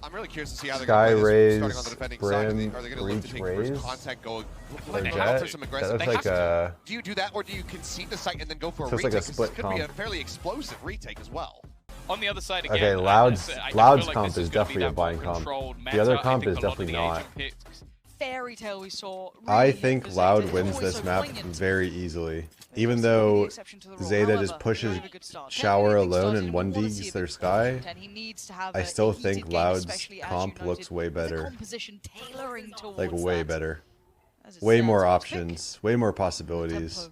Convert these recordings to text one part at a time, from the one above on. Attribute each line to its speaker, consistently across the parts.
Speaker 1: I'm really curious to see how they're
Speaker 2: Sky
Speaker 1: going to play this
Speaker 2: Rays,
Speaker 1: starting on the defending
Speaker 2: Brim,
Speaker 1: side. Are they going to look to take
Speaker 2: Rays,
Speaker 1: first contact, go
Speaker 2: or
Speaker 1: out
Speaker 2: Jet.
Speaker 1: for some
Speaker 2: That
Speaker 1: aggressive?
Speaker 2: looks like a...
Speaker 1: Do you do that, or do you concede the site and then go for a
Speaker 2: Feels
Speaker 1: retake?
Speaker 2: like a
Speaker 1: 'Cause
Speaker 2: split
Speaker 1: this could be a
Speaker 2: comp.
Speaker 1: fairly explosive retake as well.
Speaker 3: On the other side again,
Speaker 2: Okay, Loud's comp is definitely a buying comp. The other comp is definitely not.
Speaker 4: Fairy tale we saw.
Speaker 2: I think Loud wins this map very easily. Even though ZETA just pushes Shower alone and 1Ds their Sky, I still think Loud's comp looks way better. Like way better. Way more options, way more possibilities.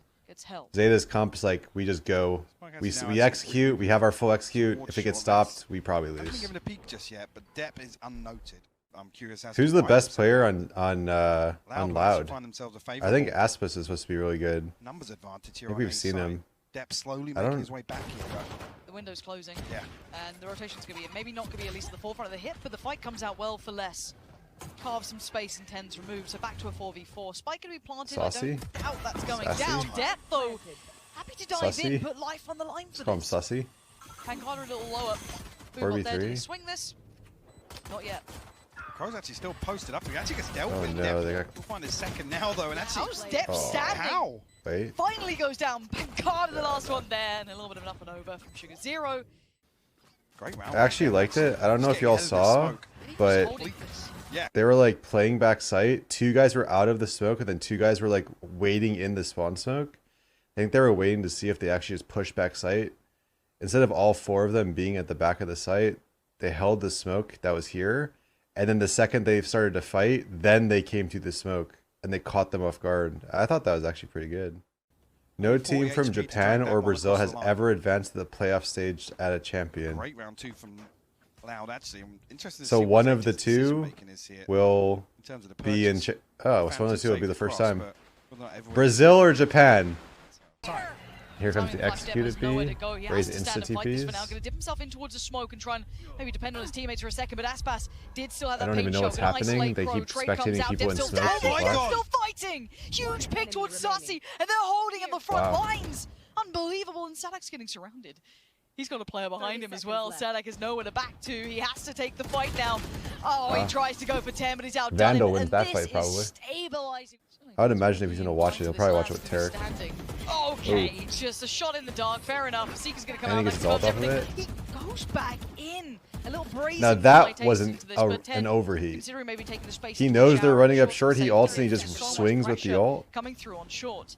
Speaker 2: ZETA's comp is like, we just go, we execute, we have our full execute. If it gets stopped, we probably lose.
Speaker 5: I haven't given a peek just yet, but Depp is unnoted. I'm curious as
Speaker 2: Who's
Speaker 5: to
Speaker 2: the
Speaker 5: why
Speaker 2: best
Speaker 5: they've
Speaker 2: player
Speaker 5: said
Speaker 2: on
Speaker 5: Loud.
Speaker 2: Loud?
Speaker 5: Find themselves a
Speaker 2: I think
Speaker 5: favourable
Speaker 2: Aspis is supposed to be really good.
Speaker 5: numbers advantage here.
Speaker 2: I think
Speaker 5: on
Speaker 2: we've
Speaker 5: A
Speaker 2: seen
Speaker 5: side.
Speaker 2: him.
Speaker 5: Depp slowly
Speaker 2: I
Speaker 5: making
Speaker 2: don't-
Speaker 5: his way back here. But
Speaker 4: The window's closing.
Speaker 5: yeah,
Speaker 4: And the rotation's going to be maybe not going to be at least at the forefront of the hip, but the fight comes out well for less. Carve some space and 10's removed, so back to a 4v4. Spike going to be planted.
Speaker 2: Saucy?
Speaker 4: I don't doubt that's going
Speaker 2: Sassy?
Speaker 4: down. Death, though, happy to dive
Speaker 2: Sussy?
Speaker 4: in, put life on the line for
Speaker 2: Call him
Speaker 4: this.
Speaker 2: Sussy.
Speaker 4: Pancada a little lower. Boom up there. Did
Speaker 2: 4v3?
Speaker 4: he swing this? Not yet.
Speaker 5: Crow's actually still posted up. He actually gets dealt
Speaker 2: Oh
Speaker 5: with.
Speaker 2: no,
Speaker 5: Depp
Speaker 2: they got...
Speaker 5: will find his second now though, and actually,
Speaker 4: How's Depp
Speaker 2: Oh.
Speaker 4: standing?
Speaker 5: how?
Speaker 2: Wait.
Speaker 4: Finally goes down. Pancada the last one there, and a little bit of an up and over from Sugar Zero.
Speaker 5: Great round.
Speaker 2: I actually liked it. I don't know if y'all saw, but
Speaker 4: Holding this.
Speaker 5: Yeah,
Speaker 2: they were like playing back sight. Two guys were out of the smoke, and then two guys were like waiting in the spawn smoke. I think they were waiting to see if they actually just pushed back sight. Instead of all four of them being at the back of the site, they held the smoke that was here. And then the second they started to fight, then they came to the smoke and they caught them off guard. I thought that was actually pretty good. No team from Japan or Brazil has ever advanced to the playoff stage at a champion.
Speaker 5: great round two from Loud. Actually, I'm interested to
Speaker 2: So
Speaker 5: see what
Speaker 2: one of the
Speaker 5: Zeta's
Speaker 2: two
Speaker 5: decision-making is here
Speaker 2: will
Speaker 5: in terms of the
Speaker 2: be in...
Speaker 5: purchase.
Speaker 2: Oh, so one of the two will be the first time.
Speaker 5: But not everyone-
Speaker 2: Brazil or Japan? Here comes
Speaker 4: Timing
Speaker 2: the
Speaker 4: like Depp
Speaker 2: executed
Speaker 4: has nowhere to
Speaker 2: B.
Speaker 4: go. He
Speaker 2: Raise
Speaker 4: has to
Speaker 2: insta
Speaker 4: stand and fight this for now.
Speaker 2: TPs.
Speaker 4: Going to dip himself in towards the smoke and try and maybe depend on his teammates for a second. But Aspas did still have that
Speaker 2: I don't even
Speaker 4: paint
Speaker 2: know what's
Speaker 4: shot. Gonna
Speaker 2: happening.
Speaker 4: isolate
Speaker 2: They
Speaker 4: Pro.
Speaker 2: keep
Speaker 4: Trade
Speaker 2: spectating
Speaker 4: comes out.
Speaker 2: people in
Speaker 4: Depp still
Speaker 2: smoke
Speaker 4: standing.
Speaker 5: so
Speaker 4: Depp
Speaker 5: far.
Speaker 4: still fighting. Huge pick towards Sussy, and they're holding at the front
Speaker 2: Wow.
Speaker 4: lines. Unbelievable, and Sadak's getting surrounded. He's got a player behind him as well. Sadak has nowhere to back to. He has to take the fight now. Oh, he tries to go for 10, but he's outdone
Speaker 2: Vandal
Speaker 4: him.
Speaker 2: wins
Speaker 4: And
Speaker 2: that
Speaker 4: this
Speaker 2: fight,
Speaker 4: is
Speaker 2: probably.
Speaker 4: stabilizing.
Speaker 2: I would imagine if he's gonna watch it, he'll probably watch it with Tarek.
Speaker 4: Okay, just a shot in the dark. Fair enough. Seeker's gonna come
Speaker 2: And
Speaker 4: out.
Speaker 2: he gets his ult off of it.
Speaker 4: He goes back in. A little brazen.
Speaker 2: Now that wasn't an overheat.
Speaker 4: Considering maybe taking the space
Speaker 2: He
Speaker 4: into
Speaker 2: knows
Speaker 4: the
Speaker 2: they're
Speaker 4: shower,
Speaker 2: running up
Speaker 4: short
Speaker 2: short. He
Speaker 4: for
Speaker 2: ults
Speaker 4: safe.
Speaker 2: and he
Speaker 4: There's
Speaker 2: just
Speaker 4: so much
Speaker 2: swings with the
Speaker 4: pressure
Speaker 2: ult.
Speaker 4: coming through on short.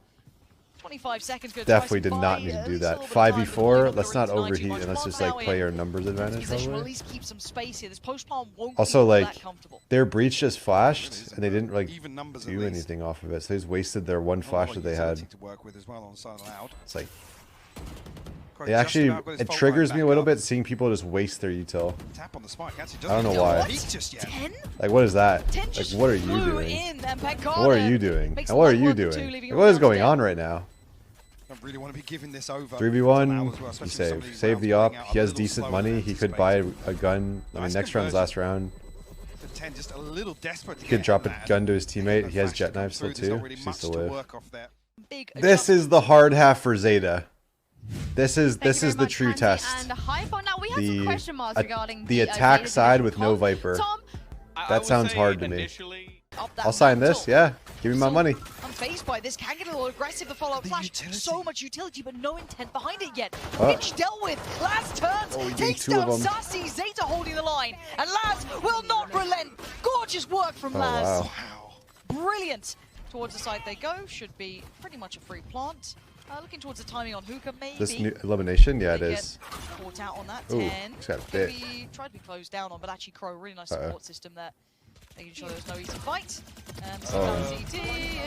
Speaker 4: 25 seconds.
Speaker 2: Definitely did not need to do that. 5v4, let's not overheat and let's just like play our numbers advantage
Speaker 4: At
Speaker 2: probably.
Speaker 4: least keep some space here. This post-palm won't
Speaker 2: Also,
Speaker 4: be
Speaker 2: like,
Speaker 4: that comfortable.
Speaker 2: their breach just flashed and they didn't like
Speaker 5: Even numbers at
Speaker 2: do
Speaker 5: least.
Speaker 2: anything off of it. So they just wasted their one
Speaker 5: Not a
Speaker 2: flash
Speaker 5: lot
Speaker 2: that
Speaker 5: of
Speaker 2: they had.
Speaker 5: utility to work with as well on side Loud.
Speaker 2: It's like,
Speaker 5: Crow
Speaker 2: it
Speaker 5: just
Speaker 2: actually,
Speaker 5: about got his
Speaker 2: it
Speaker 5: fault
Speaker 2: triggers
Speaker 5: line
Speaker 2: me a
Speaker 5: back
Speaker 2: little
Speaker 5: up.
Speaker 2: bit seeing people just waste their util.
Speaker 5: Tap on the spike. Actually
Speaker 2: I don't know
Speaker 5: doesn't
Speaker 2: why.
Speaker 5: get the peak just yet.
Speaker 4: 10?
Speaker 2: Like, what is that?
Speaker 4: 10
Speaker 2: Like,
Speaker 4: just
Speaker 2: what are you
Speaker 4: flew
Speaker 2: doing?
Speaker 4: in, and Pancada
Speaker 2: What are you doing?
Speaker 4: makes
Speaker 2: And what are
Speaker 4: light
Speaker 2: you
Speaker 4: work of two,
Speaker 2: doing?
Speaker 4: leaving
Speaker 2: Like, what is
Speaker 4: everyone
Speaker 2: going
Speaker 4: down.
Speaker 2: on right now?
Speaker 5: I really want to be giving this over.
Speaker 2: 3v1,
Speaker 5: to Loud as well,
Speaker 2: he
Speaker 5: especially with some of
Speaker 2: saved.
Speaker 5: these
Speaker 2: Save the
Speaker 5: rounds
Speaker 2: op.
Speaker 5: playing out
Speaker 2: He
Speaker 5: a
Speaker 2: has
Speaker 5: little
Speaker 2: decent
Speaker 5: slower
Speaker 2: money.
Speaker 5: than
Speaker 2: He could
Speaker 5: anticipated.
Speaker 2: buy a gun. I mean,
Speaker 5: Nice
Speaker 2: next round's
Speaker 5: conversion.
Speaker 2: last round.
Speaker 5: The 10 just a little desperate.
Speaker 2: He could drop a gun to his teammate. He has jet knives still too.
Speaker 5: Really
Speaker 2: Just
Speaker 5: much
Speaker 2: needs to
Speaker 5: to
Speaker 2: live.
Speaker 5: work off there.
Speaker 4: Big
Speaker 2: This is the hard half for ZETA. This is
Speaker 6: Thank you very
Speaker 2: the
Speaker 6: much,
Speaker 2: true
Speaker 6: Andy,
Speaker 2: test.
Speaker 6: And Hypo. Now we have some question marks regarding
Speaker 2: The attack
Speaker 6: Zeta
Speaker 2: side
Speaker 6: division
Speaker 2: with no
Speaker 6: comp.
Speaker 2: Viper.
Speaker 6: Tom,
Speaker 2: That sounds hard to me.
Speaker 3: Initially,
Speaker 4: up that
Speaker 2: I'll sign
Speaker 4: mantle.
Speaker 2: this. Yeah, give me my money.
Speaker 4: Unfazed by this, can get a little aggressive. The follow-up
Speaker 5: The
Speaker 4: flash,
Speaker 5: utility.
Speaker 4: so much utility, but no intent behind it yet.
Speaker 2: Oh.
Speaker 4: Pitch dealt with. Laz turns,
Speaker 2: Oh, he beat
Speaker 4: takes
Speaker 2: two
Speaker 4: down
Speaker 2: of 'em.
Speaker 4: Sassy. Zeta holding the line, and Laz will not relent. Gorgeous work from
Speaker 2: Oh,
Speaker 4: Laz.
Speaker 2: wow.
Speaker 5: Wow.
Speaker 4: Brilliant. Towards the side they go. Should be pretty much a free plant. Looking towards the timing on Hookah, maybe.
Speaker 2: This new elimination, yeah, it
Speaker 4: They
Speaker 2: is.
Speaker 4: get caught out on that
Speaker 2: Ooh,
Speaker 4: 10.
Speaker 2: he's got a bit.
Speaker 4: Maybe tried to be closed down on, but actually Crow, really nice
Speaker 2: Uh-oh.
Speaker 4: support system there. Making sure there was no easy fight. And
Speaker 2: Oh.
Speaker 4: so CT,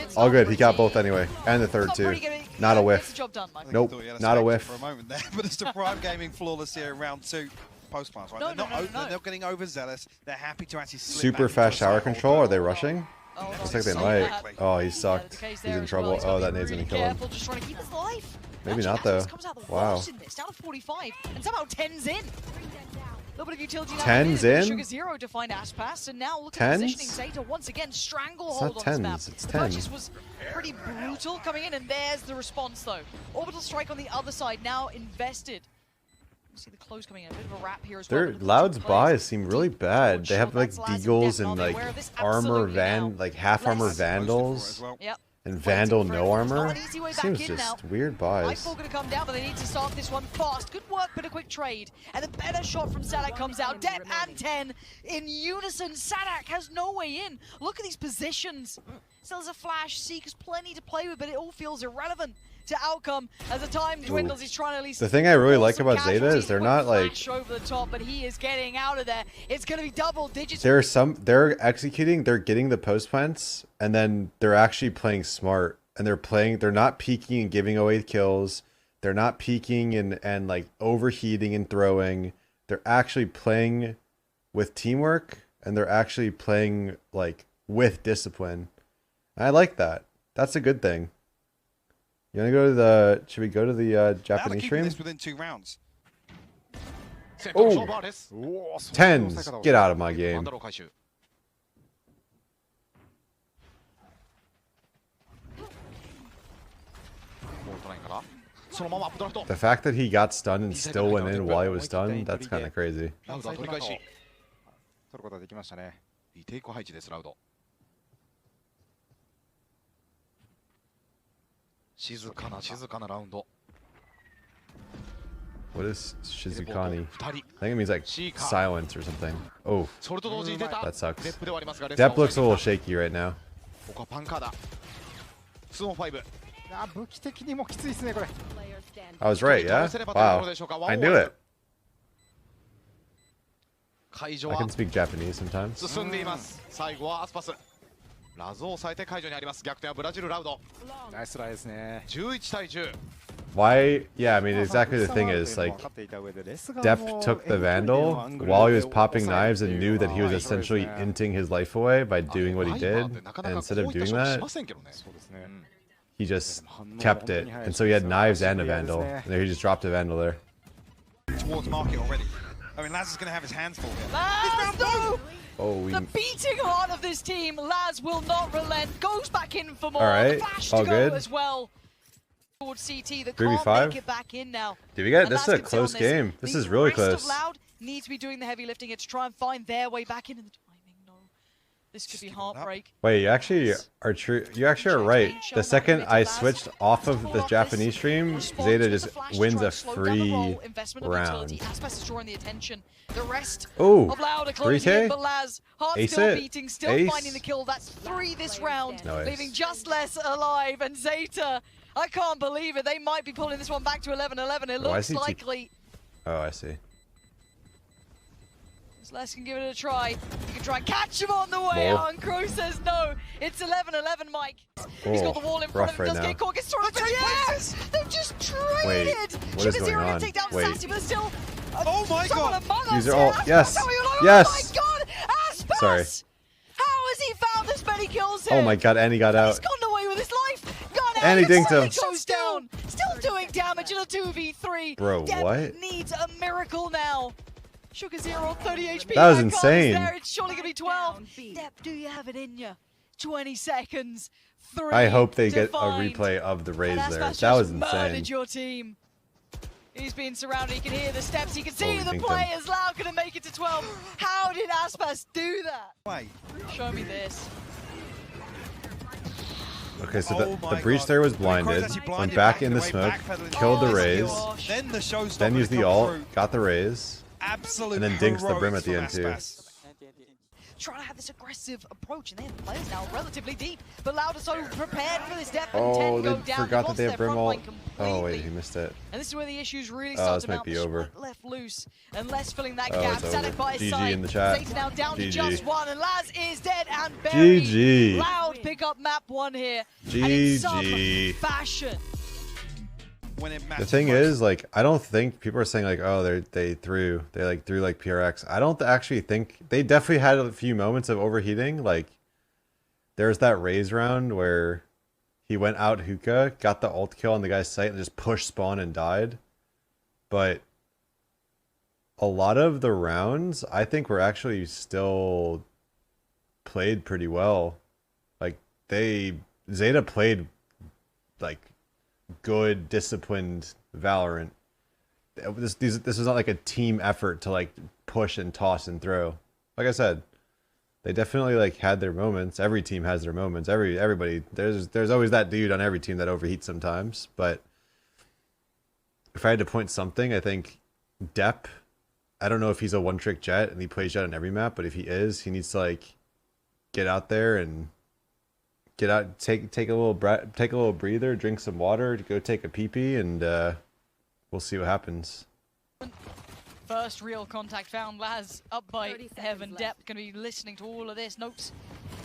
Speaker 4: it's
Speaker 2: All
Speaker 4: not
Speaker 2: good. He got
Speaker 4: pretty.
Speaker 2: both anyway, and the third
Speaker 4: Not
Speaker 2: too.
Speaker 4: pretty good.
Speaker 2: Not a
Speaker 4: Gets
Speaker 2: whiff.
Speaker 4: the job done, Michael.
Speaker 2: Nope,
Speaker 5: Thought he had a
Speaker 2: not a
Speaker 5: spectre
Speaker 2: whiff.
Speaker 5: for a moment there, but it's the Prime Gaming flawless here in round two. Post plants, right?
Speaker 4: No,
Speaker 5: they're
Speaker 4: no,
Speaker 5: not
Speaker 4: no,
Speaker 5: over,
Speaker 4: no.
Speaker 5: they're not getting overzealous. They're happy to actually slip
Speaker 2: Super
Speaker 5: back
Speaker 2: fast
Speaker 5: into a
Speaker 2: shower
Speaker 5: cycle.
Speaker 2: control. Are they rushing?
Speaker 4: Oh,
Speaker 2: Looks
Speaker 4: no,
Speaker 2: like they
Speaker 4: so
Speaker 2: might.
Speaker 4: bad.
Speaker 2: Oh, he
Speaker 4: The
Speaker 2: sucked.
Speaker 4: case
Speaker 2: He's
Speaker 4: there
Speaker 2: in
Speaker 4: as well.
Speaker 2: trouble.
Speaker 4: He's gotta
Speaker 2: Oh,
Speaker 4: be
Speaker 2: that nade's
Speaker 4: really
Speaker 2: gonna kill him.
Speaker 4: careful, just trying to keep his life.
Speaker 2: Maybe
Speaker 4: Actually,
Speaker 2: not though.
Speaker 4: Aspas comes out the
Speaker 2: Wow.
Speaker 4: worst in this, down to 45, and somehow 10's in. A little bit of utility now.
Speaker 2: 10's
Speaker 4: needed.
Speaker 2: in?
Speaker 4: Sugar Zero to find Aspas, and now look at
Speaker 2: 10's?
Speaker 4: positioning Zeta once again, stranglehold
Speaker 2: It's
Speaker 4: on
Speaker 2: not
Speaker 4: this
Speaker 2: 10's,
Speaker 4: map.
Speaker 2: it's
Speaker 4: The
Speaker 2: 10.
Speaker 4: purchase was pretty brutal coming in, and there's the response though. Orbital strike on the other side, now invested. See the close coming in. A bit of a wrap here as
Speaker 2: Their
Speaker 4: well.
Speaker 2: Loud's buys seem really bad. They have like Deagles and like armor like half armor Vandals
Speaker 4: Yep.
Speaker 2: and Vandal no armor.
Speaker 4: Not an easy way back
Speaker 2: Seems
Speaker 4: in
Speaker 2: just
Speaker 4: now.
Speaker 2: weird buys.
Speaker 4: Nightfall gonna come down, but they need to start this one fast. Good work, but a quick trade. And the better shot from Sadak comes out. Dep and 10 in unison. Sadak has no way in. Look at these positions. Still has a flash. Seek has plenty to play with, but it all feels irrelevant to outcome as the time dwindles. He's trying to at least.
Speaker 2: The thing I really like about
Speaker 4: casualties.
Speaker 2: ZETA is they're not like
Speaker 4: Over the top, but he is getting out of there. It's gonna be double digits.
Speaker 2: they're executing, they're getting the post plants, and then they're actually playing smart, and they're not peeking and giving away kills. They're not peeking and like overheating and throwing. They're actually playing with teamwork, and they're actually playing like with discipline. And I like that. That's a good thing. You wanna go to the? Should we go to the Japanese stream?
Speaker 5: This within 2 rounds.
Speaker 2: Oh, tens! Get out of my game. The fact that he got stunned and still went in while he was stunned, that's kind of crazy.
Speaker 3: 取ることができましたね。
Speaker 1: リテイク配置です、ラウド。静かなラウンド。
Speaker 2: What is Shizukani? I think it means like silence or something. Oh, that sucks. Dep looks a little shaky right now.
Speaker 1: ここはパンカーだ。2-on-5。
Speaker 3: あ、武器的にもきついですねこれ。
Speaker 2: I was right, yeah? Wow. I knew it. I can speak Japanese sometimes.
Speaker 1: 進んでいます。最後はアスパス。ラズを抑えて会場にあります。逆転はブラジルラウド。
Speaker 3: ナイスライですね。
Speaker 1: 11対10。
Speaker 2: Why? Yeah, I mean, exactly the thing is, like, Dep took the Vandal while he was popping knives and knew that he was essentially inting his life away by doing what he did. And instead of doing that, he just kept it. And so he had knives and a Vandal. And then he just dropped a Vandal there.
Speaker 5: Towards market already. I mean, Laz is going to have his hands full here.
Speaker 4: Laz, no!
Speaker 2: Oh,
Speaker 4: the beating heart of this team. Laz will not relent. Goes back in for more.
Speaker 2: All right,
Speaker 4: Flash
Speaker 2: all
Speaker 4: to go
Speaker 2: good.
Speaker 4: as well. Towards CT, the
Speaker 2: 3v5.
Speaker 4: can't make it back in now.
Speaker 2: Dude, we got this is a close game. This is really close.
Speaker 4: Loud need to be doing the heavy lifting here to try and find their way back in the timing. No, this could be heartbreak.
Speaker 2: Wait, you actually are true. You actually are right. The second I switched off of the Japanese stream, ZETA just wins a free round.
Speaker 4: The rest
Speaker 2: Oh,
Speaker 4: of Loud are
Speaker 2: 3K?
Speaker 4: closing in, but Laz, heart
Speaker 2: Ace
Speaker 4: still
Speaker 2: it?
Speaker 4: beating, still
Speaker 2: Ace?
Speaker 4: finding the kill. That's 3 this round,
Speaker 2: Nice.
Speaker 4: leaving just less alive. And ZETA, I can't believe it. They might be pulling this one back to 11-11. It looks likely.
Speaker 2: Oh, I see.
Speaker 4: Les can give it a try. You can try and catch him on the way out, and Crow says no. It's 11-11, Mike. He's got the wall in front of him. Does get caught, gets thrown up. Yes! They've just traded!
Speaker 2: Wait, what is going on?
Speaker 4: Take down
Speaker 2: Wait.
Speaker 4: Sassy, but still.
Speaker 5: Oh my god!
Speaker 2: These are all. Yes!
Speaker 4: Oh
Speaker 2: Yes!
Speaker 4: my god! Aspas!
Speaker 2: Sorry.
Speaker 4: How has he found this many kills here?
Speaker 2: Oh my god, and he got
Speaker 4: He's
Speaker 2: out.
Speaker 4: gone away with his life! Got out!
Speaker 2: And he dinked him.
Speaker 4: Goes down. Still doing damage in a 2v3.
Speaker 2: Bro,
Speaker 4: Dep
Speaker 2: what?
Speaker 4: needs a miracle now. Sugar Zero, 30 HP.
Speaker 2: That was
Speaker 4: card is
Speaker 2: insane.
Speaker 4: There. It's surely going to be 12. Dep, do you have it in you? 20 seconds. 3
Speaker 2: I hope they get a
Speaker 4: defined.
Speaker 2: replay of the raise
Speaker 4: And
Speaker 2: there.
Speaker 4: Aspas
Speaker 2: That was
Speaker 4: just murdered
Speaker 2: insane.
Speaker 4: your team. He's being surrounded. He can hear the steps. He can see
Speaker 2: he
Speaker 4: the
Speaker 2: dinked
Speaker 4: players. Loud going to make it to 12. How did Aspas do that?
Speaker 5: Wait.
Speaker 4: Show me this.
Speaker 2: Okay, so
Speaker 5: Oh
Speaker 2: the
Speaker 5: my
Speaker 2: breach
Speaker 5: God.
Speaker 2: there was
Speaker 5: Crow's
Speaker 2: blinded,
Speaker 5: actually
Speaker 2: went
Speaker 5: blinded
Speaker 2: back in the
Speaker 5: away,
Speaker 2: smoke,
Speaker 5: backpedaling.
Speaker 2: killed the
Speaker 4: Oh my
Speaker 2: raise,
Speaker 4: gosh.
Speaker 5: Then the showstopper
Speaker 2: then used
Speaker 5: to
Speaker 2: the
Speaker 5: come
Speaker 2: ult,
Speaker 5: through.
Speaker 2: got the raise.
Speaker 5: Absolute
Speaker 2: and then dinks the brim at the
Speaker 5: heroics
Speaker 2: end,
Speaker 5: from
Speaker 2: too.
Speaker 5: Aspas.
Speaker 4: Trying to have this aggressive approach, and they have the players now relatively deep. But Loud are so prepared for this depth.
Speaker 2: Oh,
Speaker 4: and 10
Speaker 2: they
Speaker 4: go down.
Speaker 2: forgot that they have brim ult.
Speaker 4: Completely.
Speaker 2: Oh wait, he missed it.
Speaker 4: And this is where the issues really
Speaker 2: Oh,
Speaker 4: start
Speaker 2: this
Speaker 4: to
Speaker 2: might
Speaker 4: mount.
Speaker 2: be
Speaker 4: The
Speaker 2: over.
Speaker 4: split left loose, and Les filling that
Speaker 2: Oh,
Speaker 4: gap.
Speaker 2: it's
Speaker 4: Sadak
Speaker 2: over.
Speaker 4: by his
Speaker 2: GG
Speaker 4: side.
Speaker 2: in the chat.
Speaker 4: ZETA now down to
Speaker 2: GG.
Speaker 4: just one, and Laz is dead and buried.
Speaker 2: GG.
Speaker 4: Loud pick up map 1 here. And in some
Speaker 2: GG.
Speaker 4: fashion.
Speaker 5: When it
Speaker 2: The
Speaker 5: matters
Speaker 2: thing
Speaker 5: most.
Speaker 2: is, like, I don't think people are saying like, oh, they threw like PRX. I don't actually think they definitely had a few moments of overheating. Like, there's that raise round where he went out hookah, got the ult kill on the guy's site, and just pushed spawn and died. But a lot of the rounds, I think, were actually still played pretty well. Like, ZETA played like good, disciplined Valorant. this was not like a team effort to like push and toss and throw. Like I said, they definitely like had their moments. Every team has their moments. Everybody, there's always that dude on every team that overheats sometimes. But if I had to point something, I think Depp. I don't know if he's a one-trick Jet and he plays Jet on every map, but if he is, he needs to like get out there and get out, take a little breather, drink some water, go take a pee-pee, and we'll see what happens.
Speaker 4: First real contact found. Laz up by Heaven. Depp going to be listening to all of this. Notes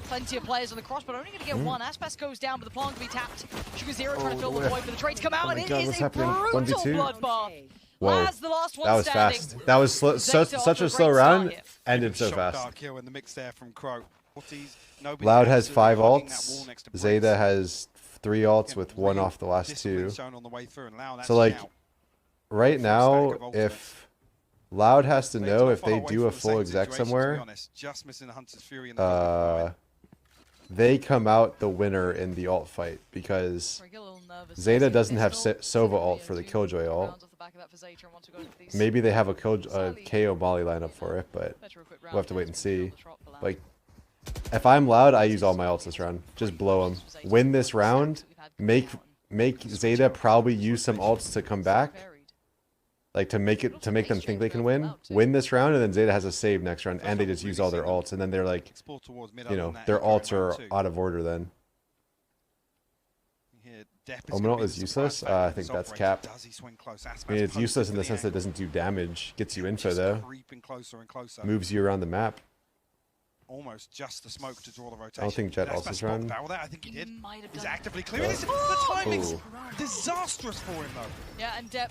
Speaker 4: plenty of players on the cross, but only going to get one. Aspas goes down, but the plant can be tapped. Sugar Zero trying to fill the void for the trade to come out, and it is a brutal bloodbath.
Speaker 2: Whoa,
Speaker 4: Laz, the last one
Speaker 2: that was
Speaker 4: standing.
Speaker 2: fast. That was such a slow round, ended so fast.
Speaker 5: Kill in the mix there from Crow.
Speaker 2: Loud has 5 ults. ZETA has 3 ults with 1 off the last 2. So like, right now, if Loud has to know if they do a full exec somewhere, they come out the winner in the ult fight, because ZETA doesn't have Sova ult for the Killjoy ult. Maybe they have a KO Molly lineup for it, but we'll have to wait and see. Like, if I'm Loud, I use all my ults this round. Just blow them. Win this round. Make ZETA probably use some ults to come back. Like to make them think they can win. Win this round, and then ZETA has a save next round, and they just use all their ults, and then they're like, you know, their ults are out of order then. Omenal is useless? I think that's capped. I mean, it's useless in the sense that it doesn't do damage. Gets you info though. Moves you around the map.
Speaker 5: Almost just the smoke to draw the rotation.
Speaker 2: I don't think Jet also run.
Speaker 5: I think he did. He's actively clearing this. The timing's disastrous for him though.
Speaker 4: Yeah, and Depp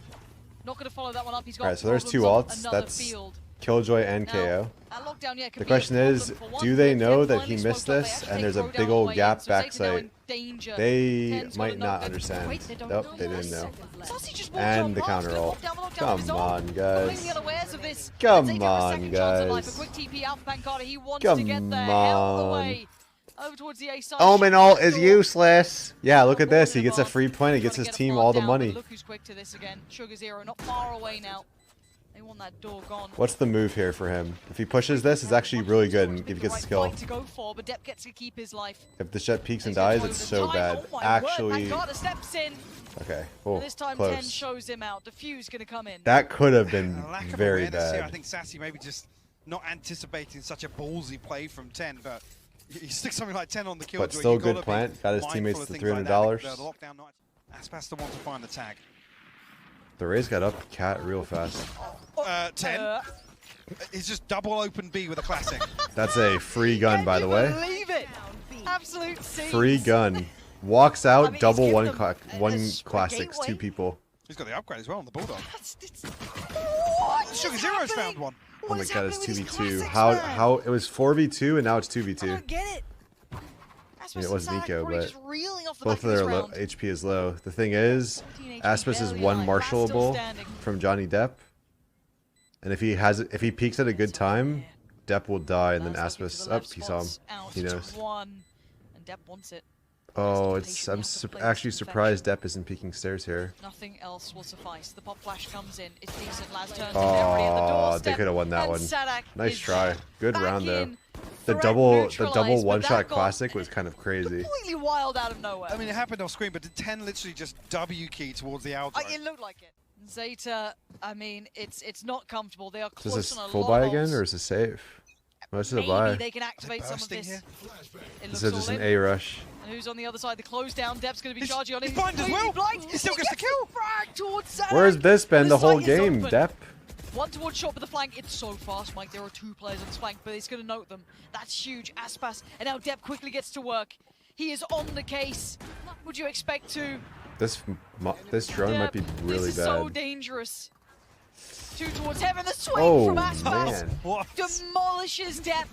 Speaker 4: not going to follow that one up. He's got
Speaker 2: Alright, so there's 2 ults. That's Killjoy and KO. The question is, do they know that he missed this and there's a big old gap backside? They might not understand. Nope, they didn't know. And the counter ult. Come on, guys. Come on, guys. Come on. Omenal is useless. Yeah, look at this. He gets a free point. He gets his team all the money.
Speaker 4: Look who's quick to this again. Sugar Zero not far away now. They want that door gone.
Speaker 2: What's the move here for him? If he pushes this, it's actually really good and if he gets a skill.
Speaker 4: To go for, but Depp gets to keep his life.
Speaker 2: If the Jet peeks and dies, it's so bad. Actually, okay, oh,
Speaker 4: this time
Speaker 2: close.
Speaker 4: 10 shows him out. Diffuse gonna come in.
Speaker 2: That could have been very bad.
Speaker 5: I think Sassy maybe just not anticipating such a ballsy play from 10, but you stick something like 10 on the kill.
Speaker 2: But still good plant. Got his teammates to $300.
Speaker 5: Aspas the one to find the tag.
Speaker 2: The Rays got up cat real fast.
Speaker 5: 10. It's just double open B with a classic.
Speaker 2: That's a free gun, by the way.
Speaker 4: Believe it. Absolute scenes.
Speaker 2: Free gun. Walks out, double one classics, 2 people.
Speaker 5: He's got the upgrade as well on the Bulldog. Sugar Zero's found one.
Speaker 2: Oh my god, it's 2v2. How it was 4v2 and now it's 2v2.
Speaker 4: I don't get it.
Speaker 2: I mean, it was Nico, but both of their HP is low. The thing is, Aspas is 1 marshallable from Johnny Depp, and if he peeks at a good time, Depp will die, and then Aspas he saw him. He knows. Oh, I'm actually surprised Depp isn't peeking stairs here.
Speaker 4: Nothing else will suffice. The pop flash comes in. It's decent. Laz turns
Speaker 2: oh, they could have won that one. Nice try. Good round though. The double one-shot classic was kind of crazy.
Speaker 4: Completely wild out of nowhere.
Speaker 5: I mean, it happened off screen, but did 10 literally just W key towards the outside?
Speaker 4: It looked like it. ZETA, I mean, it's not comfortable. They are
Speaker 2: close. Is this
Speaker 4: on a
Speaker 2: full
Speaker 4: lot
Speaker 2: buy
Speaker 4: of
Speaker 2: again,
Speaker 4: ults.
Speaker 2: or is it safe? Oh, this is a
Speaker 4: Maybe
Speaker 2: buy.
Speaker 4: they can activate some of this.
Speaker 2: This is just an A rush.
Speaker 4: And who's on the other side? The close down. Depp's going to be charging on him.
Speaker 5: He's blind as well. He still gets the kill.
Speaker 2: Where's this been the whole game, Depp?
Speaker 4: One towards shot with the flank. It's so fast, Mike. There are 2 players on this flank, but it's going to note them. That's huge. Aspas. And now Depp quickly gets to work. He is on the case. Would you expect to?
Speaker 2: This drone might be really
Speaker 4: this is
Speaker 2: bad.
Speaker 4: So dangerous. 2 towards Heaven. The swing from Aspas demolishes Depp.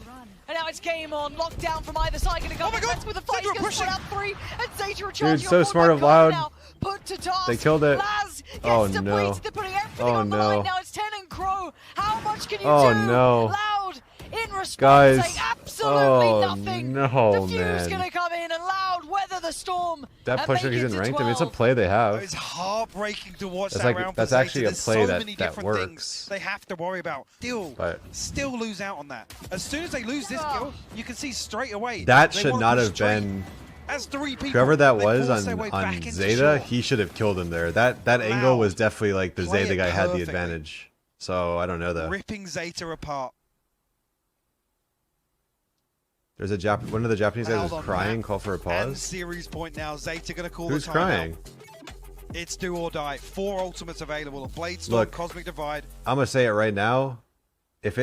Speaker 4: And now it's game on. Lockdown from either side. Going to go with the fight. He's going to split out 3. And ZETA charging.
Speaker 2: Dude, so smart of Loud.
Speaker 4: Put to task.
Speaker 2: They killed it.
Speaker 4: Laz
Speaker 2: oh
Speaker 4: gets
Speaker 2: no.
Speaker 4: They're putting everything on the line. Now it's 10 and Crow. How much can you do?
Speaker 2: Oh no.
Speaker 4: Loud in response
Speaker 2: Guys.
Speaker 4: saying absolutely
Speaker 2: Oh,
Speaker 4: nothing.
Speaker 2: no,
Speaker 4: The Fue's
Speaker 2: man.
Speaker 4: gonna come in and Loud weather the storm.
Speaker 2: That
Speaker 4: and
Speaker 2: push
Speaker 4: make
Speaker 2: he's
Speaker 4: it
Speaker 2: in
Speaker 4: to
Speaker 2: ranked. I mean, it's a
Speaker 4: 12.
Speaker 2: play they have.
Speaker 5: It's heartbreaking to watch
Speaker 2: That's
Speaker 5: that
Speaker 2: like-
Speaker 5: round.
Speaker 2: that's
Speaker 5: for Zeta.
Speaker 2: actually a
Speaker 5: There's
Speaker 2: play
Speaker 5: so
Speaker 2: that-
Speaker 5: many
Speaker 2: that
Speaker 5: different
Speaker 2: works.
Speaker 5: things they have to worry about. Still lose out on that. As soon as they lose this kill, you can see straight away.
Speaker 2: That
Speaker 5: they
Speaker 2: should
Speaker 5: wanna
Speaker 2: not
Speaker 5: push
Speaker 2: have
Speaker 5: straight.
Speaker 2: been.
Speaker 5: As 3 people,
Speaker 2: Whoever that
Speaker 5: they
Speaker 2: was
Speaker 5: force their way back
Speaker 2: on
Speaker 5: into
Speaker 2: Zeta,
Speaker 5: short.
Speaker 2: he should have killed him there. That angle was definitely like the
Speaker 5: Play
Speaker 2: Zeta
Speaker 5: it
Speaker 2: guy had the
Speaker 5: perfectly.
Speaker 2: advantage. So I don't know though.
Speaker 5: Ripping Zeta apart.
Speaker 2: There's one of the Japanese guys
Speaker 5: Loud
Speaker 2: was
Speaker 5: on
Speaker 2: crying.
Speaker 5: map.
Speaker 2: Call for a
Speaker 5: And
Speaker 2: pause.
Speaker 5: series point now. Zeta gonna call
Speaker 2: Who's
Speaker 5: the timeout.
Speaker 2: crying?
Speaker 5: It's do or die. 4 ultimates available. A Blade Storm,
Speaker 2: Look.
Speaker 5: Cosmic Divide.
Speaker 2: I'm gonna say it right now. If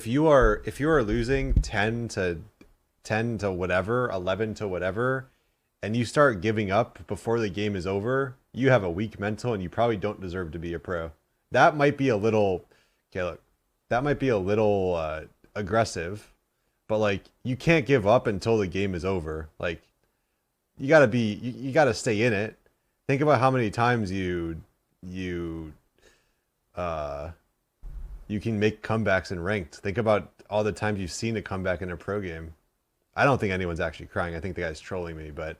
Speaker 2: you are losing 10 to whatever, 11 to whatever, and you start giving up before the game is over, you have a weak mental and you probably don't deserve to be a pro. That might be a little, okay, look, that might be a little aggressive, but like you can't give up until the game is over. Like you gotta stay in it. Think about how many times you can make comebacks in ranked. Think about all the times you've seen a comeback in a pro game. I don't think anyone's actually crying. I think the guy's trolling me, but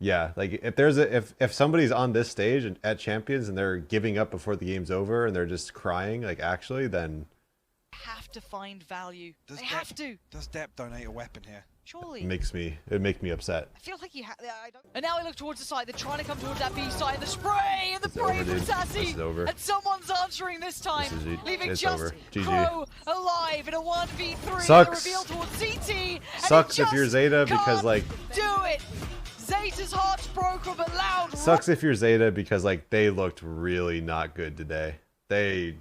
Speaker 2: yeah, like if somebody's on this stage at Champions and they're giving up before the game's over and they're just crying, like actually, then
Speaker 4: Have to find value.
Speaker 5: Does
Speaker 4: They
Speaker 5: Dep-
Speaker 4: have to.
Speaker 5: Does Dep donate a weapon here?
Speaker 4: Surely.
Speaker 2: it'd make me upset.
Speaker 4: I feel like you have. And now we look towards the side. They're trying to come towards that B side. The spray and the spray
Speaker 2: over,
Speaker 4: from
Speaker 2: dude.
Speaker 4: Sassy.
Speaker 2: This is over.
Speaker 4: And someone's answering this time,
Speaker 2: This is it.
Speaker 4: leaving
Speaker 2: It's
Speaker 4: just
Speaker 2: over. GG.
Speaker 4: Crow alive in a 1v3.
Speaker 2: Sucks.
Speaker 4: The reveal towards ZT. And
Speaker 2: Sucks
Speaker 4: he
Speaker 2: if you're
Speaker 4: just
Speaker 2: Zeta because
Speaker 4: can't
Speaker 2: like
Speaker 4: do it. Zeta's heart's broken, but Loud.
Speaker 2: sucks if you're Zeta because like they looked really not good today. The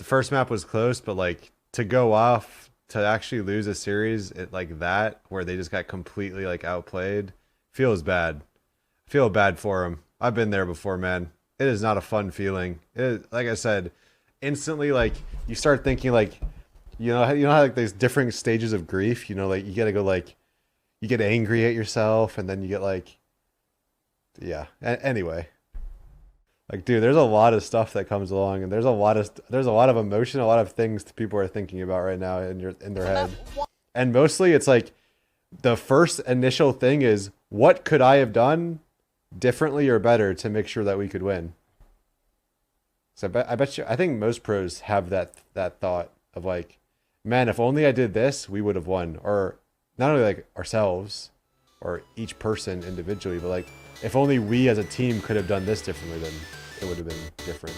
Speaker 2: first map was close, but like to go off to actually lose a series like that where they just got completely like outplayed feels bad. I feel bad for them. I've been there before, man. It is not a fun feeling. It is, like I said, instantly like you start thinking like you know how like there's different stages of grief, you know, like you gotta go like you get angry at yourself and then you get like yeah. Anyway, like dude, there's a lot of stuff that comes along and there's a lot of emotion, a lot of things that people are thinking about right now in their head. And mostly it's like the first initial thing is what could I have done differently or better to make sure that we could win? So I think most pros have that thought of like, man, if only I did this, we would have won. Or not only like ourselves or each person individually, but like if only we as a team could have done this differently, then it would have been different.